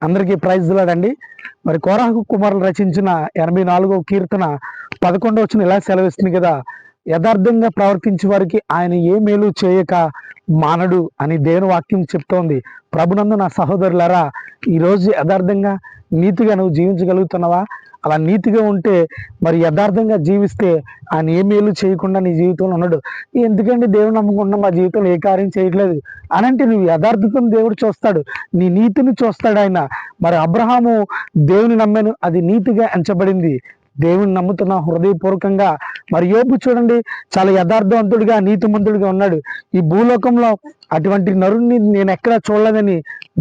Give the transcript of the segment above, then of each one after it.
అందరికీ ప్రైజ్ లాడండి. మరి కోరాహు కుమారులు రచించిన 84వ కీర్తన 11వ వచనం ఇలా సెలవిస్తుంది కదా, యథార్థంగా ప్రవర్తించే వారికి ఆయన ఏ మేలు చేయక మానడు అని దేవుని వాక్యం చెప్తోంది. ప్రభునందు నా సహోదరులారా, ఈరోజు యథార్థంగా నీతిగా నువ్వు జీవించగలుగుతున్నావా? అలా నీతిగా ఉంటే, మరి యథార్థంగా జీవిస్తే ఆయన ఏ మేలు చేయకుండా నీ జీవితంలో ఉన్నాడు. ఎందుకంటే దేవుడు నమ్మకుండా మా జీవితంలో ఏ కార్యం చేయట్లేదు అని అంటే, నువ్వు యథార్థతను దేవుడు చూస్తాడు, నీ నీతిని చూస్తాడు ఆయన. మరి అబ్రహాము దేవుని నమ్మాను, అది నీతిగా ఎంచబడింది. దేవుని నమ్ముతున్న హృదయపూర్వకంగా. మరి యోబు చూడండి, చాలా యథార్థవంతుడిగా నీతిమంతుడిగా ఉన్నాడు. ఈ భూలోకంలో అటువంటి నరుణ్ణి నేను ఎక్కడా చూడలేదని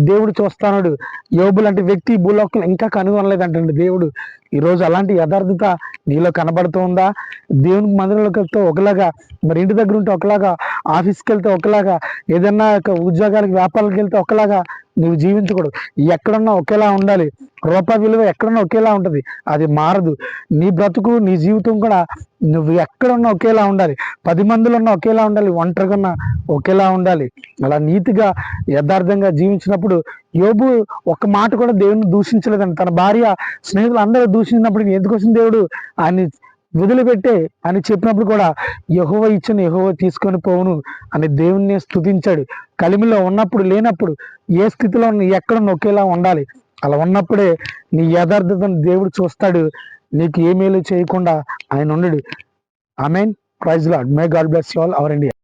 దేవుడు చూస్తున్నాడు. యోబు లాంటి వ్యక్తి భూలోకంలో ఇంకా కనుగొనలేదంటండి దేవుడు. ఈరోజు అలాంటి యథార్థత నీలో కనబడుతుందా? దేవునికి మందిరంలోకి వెళ్తే ఒకలాగా, మరి ఇంటి దగ్గర ఉంటే ఒకలాగా, ఆఫీస్కి వెళ్తే ఒకలాగా, ఏదన్నా ఉద్యోగాలకు వ్యాపారాలకు వెళ్తే ఒకలాగా నువ్వు జీవించకూడదు. ఎక్కడున్నా ఒకేలా ఉండాలి. రూపాయి విలువ ఎక్కడున్నా ఒకేలా ఉంటుంది, అది మారదు. నీ బ్రతుకు, నీ జీవితం కూడా నువ్వు ఎక్కడున్నా ఒకేలా ఉండాలి. 10 మందిలో ఉన్నా ఒకేలా ఉండాలి, ఒంటరిగా ఉన్నా ఒకేలా ఉండాలి. అలా నీతిగా యథార్థంగా జీవించినప్పుడు యోబు ఒక్క మాట కూడా దేవుని దూషించలేదండి. తన భార్య, స్నేహితులు అందరూ దూషించినప్పుడు ఎందుకు వచ్చింది దేవుడు ఆయన్ని వదిలిపెట్టే అని చెప్పినప్పుడు కూడా, యెహోవా ఇచ్చిన యెహోవా తీసుకొని పోవును అని దేవుణ్ణి స్తుతించాడు. కలిమిలో ఉన్నప్పుడు లేనప్పుడు ఏ స్థితిలో ఉన్న ఎక్కడ ఒకేలా ఉండాలి. అలా ఉన్నప్పుడే నీ యథార్థతను దేవుడు చూస్తాడు. నీకు ఏ మేలు చేయకుండా ఆయన ఉండడు. Amen. Praise Lord. May God bless you all. Our India.